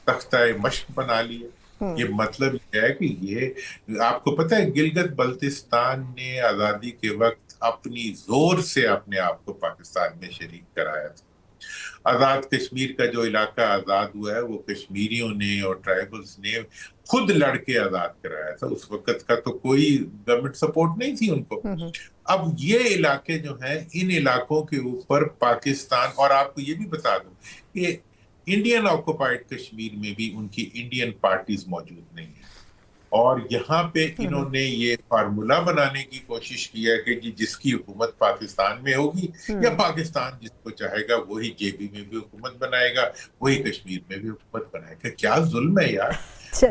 तख्ता मश्क बना लिया। ये मतलब ये है कि ये आपको पता है, गिलगित बल्तिस्तान ने आजादी के वक्त अपनी जोर से अपने आप को पाकिस्तान में शरीक कराया था। आजाद कश्मीर का जो इलाका आजाद हुआ है, वो कश्मीरियों ने और ट्राइबल्स ने खुद लड़के आजाद कराया था। उस वक्त का तो कोई गवर्नमेंट सपोर्ट नहीं थी उनको। अब ये इलाके जो हैं, इन इलाकों के ऊपर पाकिस्तान, और आपको ये भी बता दूं कि इंडियन ऑक्युपाइड कश्मीर में भी उनकी इंडियन पार्टीज मौजूद नहीं है। और यहाँ पे इन्होंने ये फार्मूला बनाने की कोशिश की है कि जी जिसकी हुकूमत पाकिस्तान में होगी, या पाकिस्तान जिसको चाहेगा वही जेबी में भी हुकूमत बनाएगा, वही कश्मीर में भी हुकूमत बनाएगा। क्या जुल्म है यार!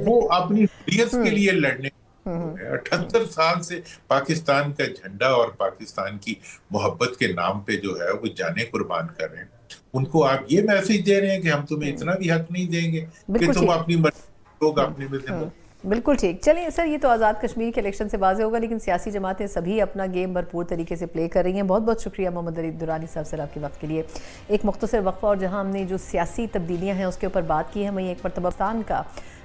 वो अपनी हुर्रियत के लिए लड़ने 78 साल से पाकिस्तान का झंडा और पाकिस्तान की मोहब्बत के नाम पे जो है वो जाने कुर्बान कर रहे हैं। उनको आप ये मैसेज दे रहे हैं कि हम तुम्हें इतना भी हक नहीं देंगे कि तुम अपनी मर्जी लोग अपने में। बिल्कुल ठीक। चलिए सर, ये तो आज़ाद कश्मीर के इलेक्शन से वाज़ेह होगा, लेकिन सियासी जमातें सभी अपना गेम भरपूर तरीके से प्ले कर रही हैं। बहुत बहुत शुक्रिया मोहम्मद अली दुरानी साहब सर आपके वक्त के लिए। एक मुख्तसर वक्फा, और जहां हमने जो सियासी तब्दीलियां हैं उसके ऊपर बात की है, वहीं एक मरतबा पाकिस्तान का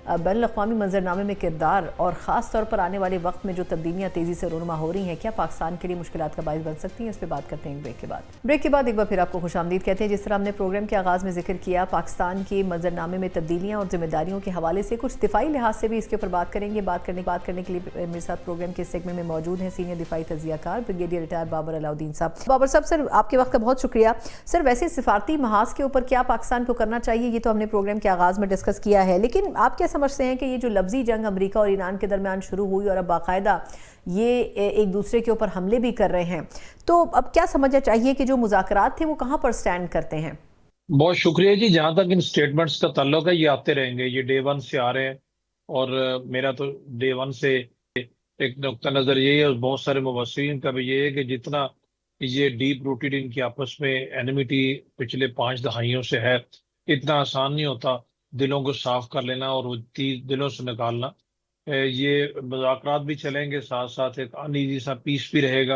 بین الاقوامی منظرنامے میں کردار اور خاص طور پر آنے والے وقت میں جو تبدیلیاں تیزی سے رونما ہو رہی ہیں کیا پاکستان کے لیے مشکلات کا باعث بن سکتی ہیں؟ اس پہ بات کرتے ہیں بریک کے بعد ایک بار پھر آپ کو خوش آمدید کہتے ہیں۔ جس طرح ہم نے پروگرام کے آغاز میں ذکر کیا، پاکستان کے منظرنامے میں تبدیلیاں اور ذمہ داریوں کے حوالے سے کچھ دفاعی لحاظ سے بھی اس کے اوپر بات کریں گے۔ بات کرنے کے لیے میرے ساتھ پروگرام کے سیگمنٹ میں موجود ہیں سینئر دفاعی تجزیہ کار بریگیڈیئر ریٹائر بابر علاؤدین صاحب۔ بابر صاحب، سر آپ کے وقت کا بہت شکریہ۔ سر ویسے سفارتی محاذ کے اوپر کیا پاکستان کو کرنا چاہیے، یہ تو ہم نے پروگرام کے آغاز میں ڈسکس کیا ہے، لیکن آپ کیا سمجھتے ہیں کہ یہ جو لفظی جنگ امریکہ اور ایران کے درمیان شروع ہوئی اور اب باقاعدہ یہ ایک دوسرے کے اوپر حملے بھی کر رہے ہیں، تو اب کیا سمجھنا چاہیے کہ جو مذاکرات تھے وہ کہاں پر سٹینڈ کرتے ہیں؟ بہت شکریہ جی۔ جہاں تک ان سٹیٹمنٹس کا تعلق ہے، یہ آتے رہیں گے، یہ ڈے ون سے آ رہے ہیں، اور میرا تو ڈے ون سے ایک نقطہ نظر یہی ہے، اور بہت سارے مبصرین کا بھی یہ ہے کہ جتنا یہ ڈیپ روٹیڈ ان کی آپس میں اینیمیٹی پچھلے 5 دہائیوں سے ہے، اتنا آسان نہیں ہوتا دلوں کو صاف کر لینا اور وہ دلوں سے نکالنا۔ یہ مذاکرات بھی چلیں گے، ساتھ ساتھ ایک ان ایزی سا پیس بھی رہے گا،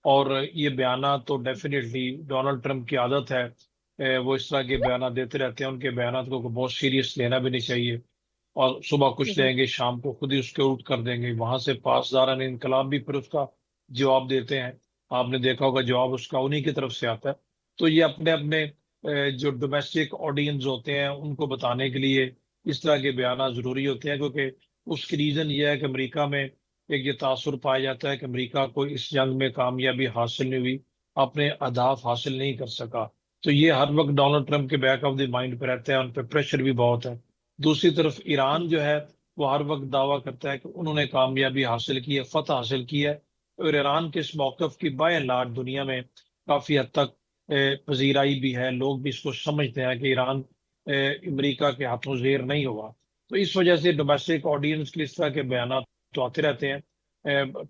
اور یہ بیانات تو ڈیفینیٹلی ڈونلڈ ٹرمپ کی عادت ہے، وہ اس طرح کے بیانات دیتے رہتے ہیں، ان کے بیانات کو بہت سیریس لینا بھی نہیں چاہیے، اور صبح کچھ دیں گے، شام کو خود ہی اس کے الٹ کر دیں گے، وہاں سے پاسداران انقلاب بھی پھر اس کا جواب دیتے ہیں، آپ نے دیکھا ہوگا جواب اس کا انہی کی طرف سے آتا ہے۔ تو یہ اپنے اپنے جو ڈومیسٹک آڈینس ہوتے ہیں ان کو بتانے کے لیے اس طرح کے بیانات ضروری ہوتے ہیں، کیونکہ اس کی ریزن یہ ہے کہ امریکہ میں ایک یہ تاثر پایا جاتا ہے کہ امریکہ کو اس جنگ میں کامیابی حاصل نہیں ہوئی، اپنے اہداف حاصل نہیں کر سکا، تو یہ ہر وقت ڈونلڈ ٹرمپ کے بیک آف دی مائنڈ پہ رہتا ہے، ان پہ پریشر بھی بہت ہے۔ دوسری طرف ایران جو ہے وہ ہر وقت دعویٰ کرتا ہے کہ انہوں نے کامیابی حاصل کی ہے، فتح حاصل کی ہے، اور ایران کے اس موقف کی بائی اینڈ لارج دنیا میں کافی حد تک پذیرائی بھی ہے، لوگ بھی اس کو سمجھتے ہیں کہ ایران امریکہ کے ہاتھوں زیر نہیں ہوا۔ تو اس وجہ سے ڈومیسٹک آڈینس کے اس طرح کے بیانات تو آتے رہتے ہیں۔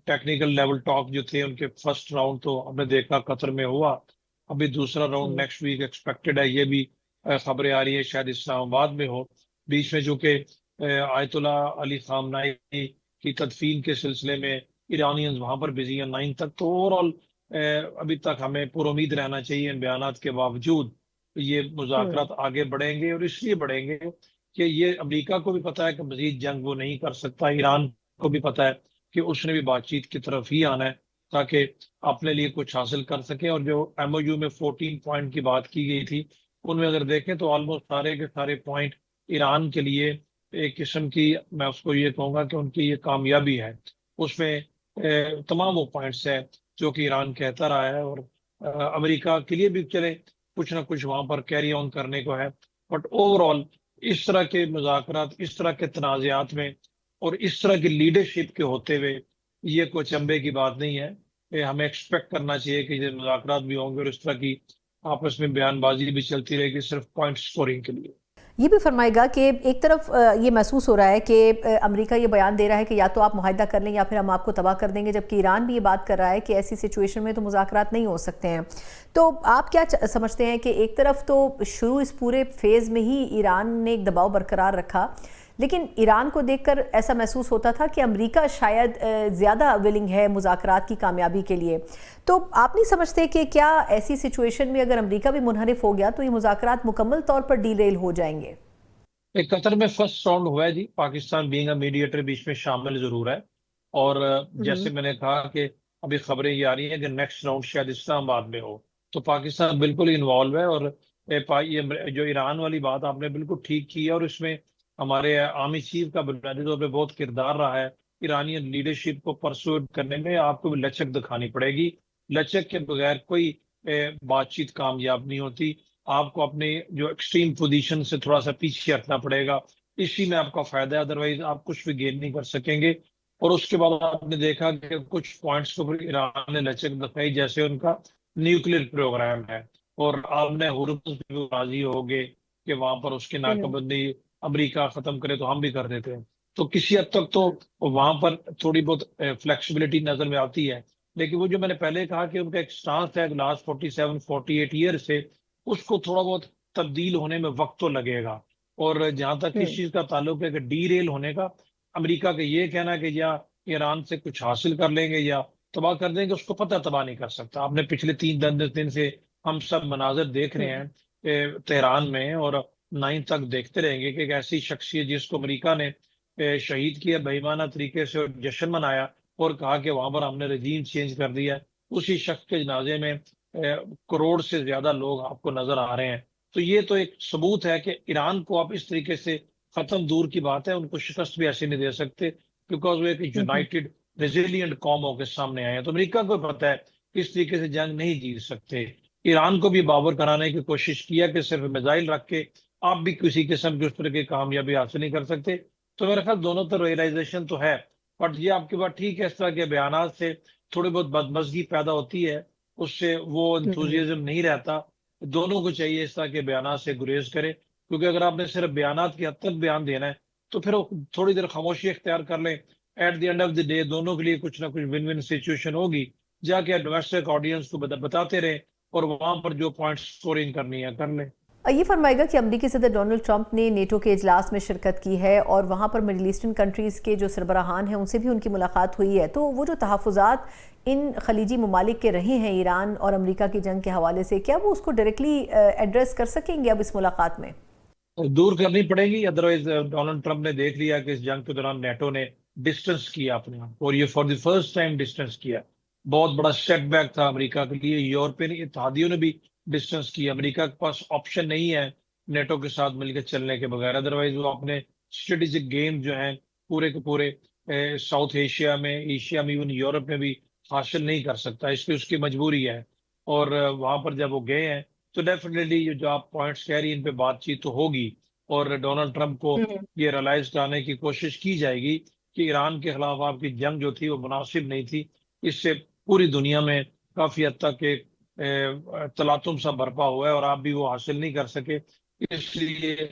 ٹیکنیکل لیول ٹاک جو تھے ان کے فرسٹ راؤنڈ تو ہم نے دیکھا قطر میں ہوا، ابھی دوسرا راؤنڈ نیکسٹ ویک ایکسپیکٹڈ ہے، یہ بھی خبریں آ رہی ہیں شاید اسلام آباد میں ہو۔ بیچ میں جو کہ آیت اللہ علی خامنائی کی تدفین کے سلسلے میں ایرانینز وہاں پر بزی ہیں 9 تک، تو اوور آل ابھی تک ہمیں پر امید رہنا چاہیے ان بیانات کے باوجود یہ مذاکرات آگے بڑھیں گے، اور اس لیے بڑھیں گے کہ یہ امریکہ کو بھی پتہ ہے کہ مزید جنگ وہ نہیں کر سکتا، ایران کو بھی پتہ ہے کہ اس نے بھی بات چیت کی طرف ہی آنا ہے تاکہ اپنے لیے کچھ حاصل کر سکیں۔ اور جو ایم او یو میں 14 پوائنٹ کی بات کی گئی تھی ان میں اگر دیکھیں تو آلموسٹ سارے کے سارے پوائنٹ ایران کے لیے ایک قسم کی، میں اس کو یہ کہوں گا کہ ان کی یہ کامیابی ہے، اس میں تمام وہ پوائنٹس ہیں جو کہ ایران کہتا رہا ہے، اور امریکہ کے لیے بھی چلے کچھ نہ کچھ وہاں پر کیری آن کرنے کو ہے، بٹ اوور آل اس طرح کے مذاکرات، اس طرح کے تنازعات میں اور اس طرح کی لیڈرشپ کے ہوتے ہوئے یہ کوئی چمبے کی بات نہیں ہے کہ ہمیں ایکسپیکٹ کرنا چاہیے کہ یہ مذاکرات بھی ہوں گے اور اس طرح کی آپس میں بیان بازی بھی چلتی رہے گی صرف پوائنٹ سکورنگ کے لیے۔ یہ بھی فرمائے گا کہ ایک طرف یہ محسوس ہو رہا ہے کہ امریکہ یہ بیان دے رہا ہے کہ یا تو آپ معاہدہ کر لیں یا پھر ہم آپ کو تباہ کر دیں گے، جبکہ ایران بھی یہ بات کر رہا ہے کہ ایسی سچویشن میں تو مذاکرات نہیں ہو سکتے ہیں۔ تو آپ کیا سمجھتے ہیں کہ ایک طرف تو شروع اس پورے فیز میں ہی ایران نے ایک دباؤ برقرار رکھا، لیکن ایران کو دیکھ کر ایسا محسوس ہوتا تھا کہ امریکہ شاید زیادہ ولنگ ہے مذاکرات کی کامیابی کے لیے، تو آپ نہیں سمجھتے کہ کیا ایسی سچویشن میں اگر امریکہ بھی منحرف ہو گیا تو یہ مذاکرات مکمل طور پر ڈی ریل ہو جائیں گے؟ قطر میں فرسٹ راؤنڈ ہوا ہے جی، پاکستان بینگ اے میڈیٹر بیچ میں شامل ضرور ہے، اور جیسے میں نے کہا کہ ابھی خبریں یہ آ رہی ہیں کہ نیکسٹ راؤنڈ شاید اسلام آباد میں ہو، تو پاکستان بالکل انوالو ہے، اور جو ایران والی بات آپ نے بالکل ٹھیک کی ہے، اور اس میں ہمارے آرمی چیف کا بنیادی طور پہ بہت کردار رہا ہے۔ ایرانی لیڈرشپ کو پرسوٹ کرنے میں آپ کو بھی لچک دکھانی پڑے گی، لچک کے بغیر کوئی بات چیت کامیاب نہیں ہوتی، آپ کو اپنے جو ایکسٹریم پوزیشن سے تھوڑا سا پیچھے ہٹنا پڑے گا، اسی میں آپ کا فائدہ ہے، ادروائز آپ کچھ بھی گین نہیں کر سکیں گے۔ اور اس کے بعد آپ نے دیکھا کہ کچھ پوائنٹس کے اوپر ایران نے لچک دکھائی، جیسے ان کا نیوکلیر پروگرام ہے، اور آپ نے ہورمز بھی راضی ہو گے کہ وہاں پر اس کی ناکہ بندی امریکہ ختم کرے تو ہم بھی کر دیتے ہیں، تو کسی حد تک تو وہاں پر تھوڑی بہت فلیکسیبلٹی نظر میں آتی ہے، لیکن وہ جو میں نے پہلے کہا کہ ان کا ایک سٹانس ہے لاسٹ 47-48 ایئر سے، اس کو تھوڑا بہت تبدیل ہونے میں وقت تو لگے گا۔ اور جہاں تک اس چیز کا تعلق ہے کہ ڈی ریل ہونے کا، امریکہ کا یہ کہنا کہ یا ایران سے کچھ حاصل کر لیں گے یا تباہ کر دیں گے، اس کو پتہ تباہ نہیں کر سکتا۔ آپ نے پچھلے 3 دن سے ہم سب مناظر دیکھ رہے ہیں تہران میں، اور 9 تک دیکھتے رہیں گے کہ ایک ایسی شخصیت جس کو امریکہ نے شہید کیا بے ایمانہ طریقے سے اور جشن منایا اور کہا کہ وہاں پر ہم نے رجیم چینج کر دیا، اسی شخص کے جنازے میں کروڑ سے زیادہ لوگ آپ کو نظر آ رہے ہیں. تو یہ تو ایک ثبوت ہے کہ ایران کو آپ اس طریقے سے ختم دور کی بات ہے، ان کو شکست بھی ایسے نہیں دے سکتے بیکاز وہ ایک یونائٹڈ ریزیلینٹ قوموں کے سامنے آئے ہیں. تو امریکہ کو پتہ ہے کہ اس طریقے سے جنگ نہیں جیت سکتے. ایران کو بھی باور کرانے کی کوشش کیا کہ صرف میزائل رکھ کے آپ بھی کسی قسم کی اس طرح کی کامیابی حاصل نہیں کر سکتے. تو میرا خیال دونوں تو ریئلائزیشن تو ہے، بٹ یہ آپ کی بات ٹھیک ہے، اس طرح کے بیانات سے تھوڑی بہت بدمزگی پیدا ہوتی ہے، اس سے وہ انتھوزیزم نہیں رہتا. دونوں کو چاہیے اس طرح کے بیانات سے گریز کرے، کیونکہ اگر آپ نے صرف بیانات کی حد تک بیان دینا ہے تو پھر وہ تھوڑی دیر خاموشی اختیار کر لیں. At the end of the day دونوں کے لیے کچھ نہ کچھ ون ون سچویشن ہوگی. جا کے ڈومیسٹک آڈینس کو بتاتے رہیں اور وہاں پر جو پوائنٹ سکورنگ کرنی ہے کر لیں. یہ فرمائے گا کہ امریکی صدر ڈونلڈ ٹرمپ نے نیٹو کے اجلاس میں شرکت کی ہے اور وہاں پر مڈل ایسٹرن کنٹریز کے جو سربراہان ہیں ان سے بھی ان کی ملاقات ہوئی ہے، تو وہ جو تحفظات ان خلیجی ممالک کے رہے ہیں ایران اور امریکہ کی جنگ کے حوالے سے، کیا وہ اس کو ڈائریکٹلی ایڈریس کر سکیں گے اب اس ملاقات میں؟ دور کرنی پڑے گی، ادروائز ڈونلڈ ٹرمپ نے دیکھ لیا کہ اس جنگ کے دوران نیٹو نے ڈسٹنس کیا اپنے آپ کو، اور یہ for the first time distance کیا. بہت بڑا سیٹ بیک تھا امریکہ کے لیے. یورپین اتحادیوں نے بھی ڈسٹنس کیا. امریکہ کے پاس آپشن نہیں ہے نیٹو کے ساتھ مل کے چلنے کے بغیر، ادروائز وہ اپنے اسٹریٹجک گیم جو ہیں پورے کے پورے ساؤتھ ایشیا میں ایون یورپ میں بھی حاصل نہیں کر سکتا. اس لیے اس کی مجبوری ہے. اور وہاں پر جب وہ گئے ہیں تو ڈیفینیٹلی جو آپ پوائنٹس کہہ رہی ہیں ان پہ بات چیت تو ہوگی، اور ڈونلڈ ٹرمپ کو یہ ریئلائز کرانے کی کوشش کی جائے گی کہ ایران کے خلاف آپ کی جنگ جو تھی وہ مناسب نہیں تھی. اس سے پوری دنیا میں کافی حد تک ایک تلاطم سا برپا ہوا ہے اور آپ بھی وہ حاصل نہیں کر سکے. اس لیے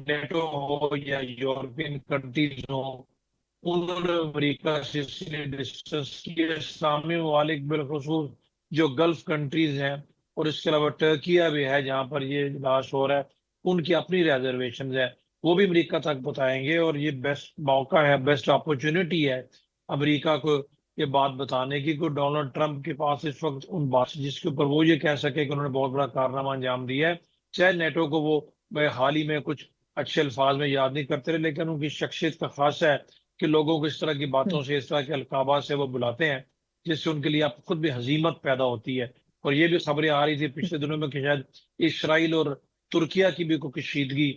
نیٹو ہو یا یورپین کنٹریز ہو، انہوں نے امریکہ سے اس لیے ڈسٹنس کیا. اسلامی ممالک بالخصوص جو گلف کنٹریز ہیں اور اس کے علاوہ ٹرکیہ بھی ہے جہاں پر یہ اجلاس ہو رہا ہے، ان کی اپنی ریزرویشنز ہیں، وہ بھی امریکہ تک بتائیں گے. اور یہ بیسٹ موقع ہے، بیسٹ اپرچونٹی ہے امریکہ کو یہ بات بتانے کی کہ ڈونلڈ ٹرمپ کے پاس اس وقت ان بات جس کے اوپر وہ یہ کہہ سکے کہ انہوں نے بہت بڑا کارنامہ انجام دیا ہے. چاہے نیٹو کو وہ حال ہی میں کچھ اچھے الفاظ میں یاد نہیں کرتے رہے، لیکن ان کی شخصیت کا خاصہ ہے کہ لوگوں کو اس طرح کی باتوں سے، اس طرح کے القابات سے وہ بلاتے ہیں جس سے ان کے لیے آپ خود بھی ہزیمت پیدا ہوتی ہے. اور یہ بھی خبریں آ رہی تھی پچھلے دنوں میں کہ شاید اسرائیل اور ترکیہ کی بھی کوئی کشیدگی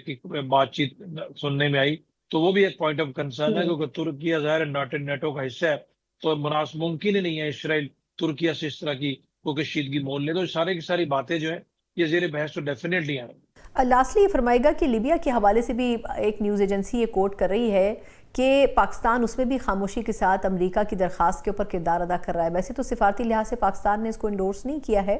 کی بات چیت سننے میں آئی. تو وہ بھی ایک پوائنٹ آف کنسرن ہے کیونکہ ترکیہ ظاہر نیٹو کا حصہ ہے، تو ممکن ہی نہیں ہے اسرائیل ترکیہ سے اس طرح کی کوئی کشیدگی مول لے. تو سارے کی ساری باتیں جو ہیں یہ زیر بحث تو ڈیفینیٹلی ہیں. لاسٹلی یہ فرمائے گا کہ لیبیا کے حوالے سے بھی ایک نیوز ایجنسی یہ کوٹ کر رہی ہے کہ پاکستان اس میں بھی خاموشی کے ساتھ امریکہ کی درخواست کے اوپر کردار ادا کر رہا ہے. ویسے تو سفارتی لحاظ سے پاکستان نے اس کو انڈورس نہیں کیا ہے،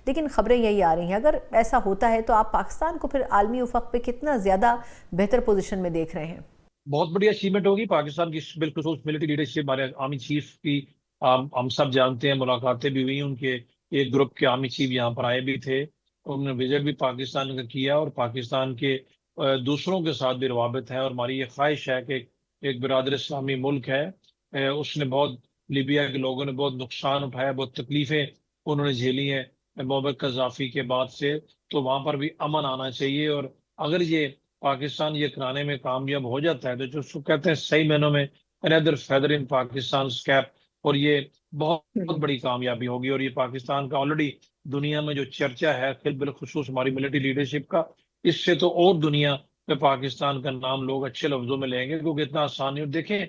لیکن خبریں یہی آ رہی ہیں. اگر ایسا ہوتا ہے تو آپ پاکستان کو پھر عالمی افق پہ کتنا زیادہ بہتر پوزیشن میں دیکھ رہے ہیں؟ بہت بڑی اچیومنٹ ہوگی پاکستان کی، بالخصوص ملٹری لیڈرشپ. ہمارے آرمی چیف کی ہم سب جانتے ہیں، ملاقاتیں بھی ہوئی ان کے، ایک گروپ کے آرمی چیف یہاں پر آئے بھی تھے، انہوں نے وزٹ بھی پاکستان کا کیا اور پاکستان کے دوسروں کے ساتھ بھی روابط ہے. اور ہماری یہ خواہش ہے کہ ایک برادر اسلامی ملک ہے، اس نے بہت لیبیا کے لوگوں نے بہت نقصان اٹھایا، بہت تکلیفیں انہوں نے جھیلی ہیں معمر قذافی کے بعد سے. تو وہاں پر بھی امن آنا چاہیے. اور اگر یہ پاکستان یہ کرانے میں کامیاب ہو جاتا ہے تو جو کہتے ہیں صحیح معنوں میں another feather in Pakistan's cap، اور یہ بہت بڑی کامیابی ہوگی. اور یہ پاکستان کا آلریڈی دنیا میں جو چرچا ہے بالخصوص ہماری ملٹری لیڈرشپ کا، اس سے تو اور دنیا میں پاکستان کا نام لوگ اچھے لفظوں میں لیں گے کیونکہ اتنا آسان نہیں. اور دیکھیں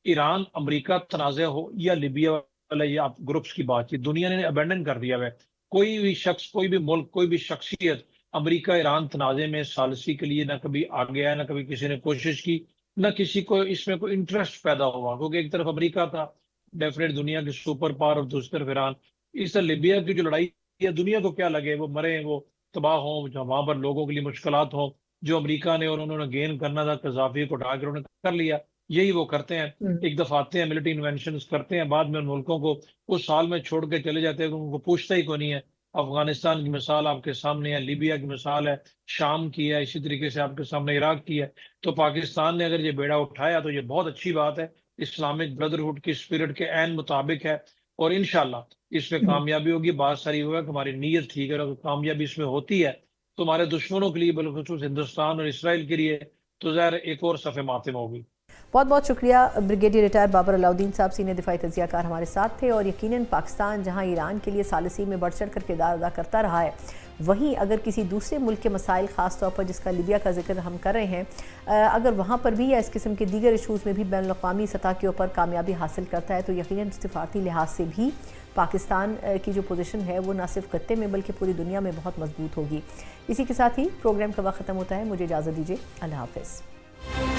ایران امریکہ تنازع ہو یا لیبیا والا یہ آپ گروپس کی بات چیت، دنیا نے ابینڈن کر دیا ہے. کوئی بھی شخص، کوئی بھی ملک، کوئی بھی شخصیت امریکہ ایران تنازع میں ثالثی کے لیے نہ کبھی آگے آیا، نہ کبھی کسی نے کوشش کی، نہ کسی کو اس میں کوئی انٹرسٹ پیدا ہوا. کیونکہ ایک طرف امریکہ تھا ڈیفینیٹ دنیا کے سپر پاور، اور دوسری طرف ایران. اس طرح لیبیا کی جو لڑائی ہے دنیا کو کیا لگے، وہ مرے، وہ تباہ ہوں، وہاں پر لوگوں کے لیے مشکلات ہوں. جو امریکہ نے اور انہوں نے گین کرنا تھا قذافی کو ڈھا کر انہوں نے کر لیا. یہی وہ کرتے ہیں، ایک دفعہ آتے ہیں ملٹری انوینشنز کرتے ہیں، بعد میں ان ملکوں کو اس حال میں چھوڑ کے چلے جاتے ہیں کہ ان کو پوچھتا ہی کوئی نہیں ہے. افغانستان کی مثال آپ کے سامنے ہے، لیبیا کی مثال ہے، شام کی ہے، اسی طریقے سے آپ کے سامنے عراق کی ہے. تو پاکستان نے اگر یہ بیڑا اٹھایا تو یہ بہت اچھی بات ہے، اسلامک بردرہڈ کی اسپرٹ کے عین مطابق ہے. اور انشاءاللہ اس میں کامیابی ہوگی. بات ساری ہوا کہ ہماری نیت ٹھیک ہے، اور کامیابی اس میں ہوتی ہے तुम्हारे दुश्मनों के लिए, बिलखुसूस हिंदुस्तान और इसराइल के लिए तो ज़ाहिर एक और सफ़े मातम होगी। बहुत बहुत शुक्रिया ब्रिगेडियर रिटायर बाबर अलाउद्दीन साहब, सीनियर दिफाई तजियाकार हमारे साथ थे। और यकीनन पाकिस्तान जहां ईरान के लिए सालिसी में बढ़ चढ़ कर किरदार अदा करता रहा है, वहीं अगर किसी दूसरे मुल्क के मसाइल, ख़ास तौर पर जिसका लीबिया का जिक्र हम कर रहे हैं, अगर वहाँ पर भी या इस किस्म के दीगर इशूज़ में भी बैनुल-अक़वामी सतह के ऊपर कामयाबी हासिल करता है, तो यकीनन सिफारती लिहाज से भी पाकिस्तान की जो पोजीशन है वो ना सिर्फ खत्ते में बल्कि पूरी दुनिया में बहुत मजबूत होगी। इसी के साथ ही प्रोग्राम का वक्त ख़त्म होता है। मुझे इजाज़त दीजिए। अल्लाह हाफ़िज़।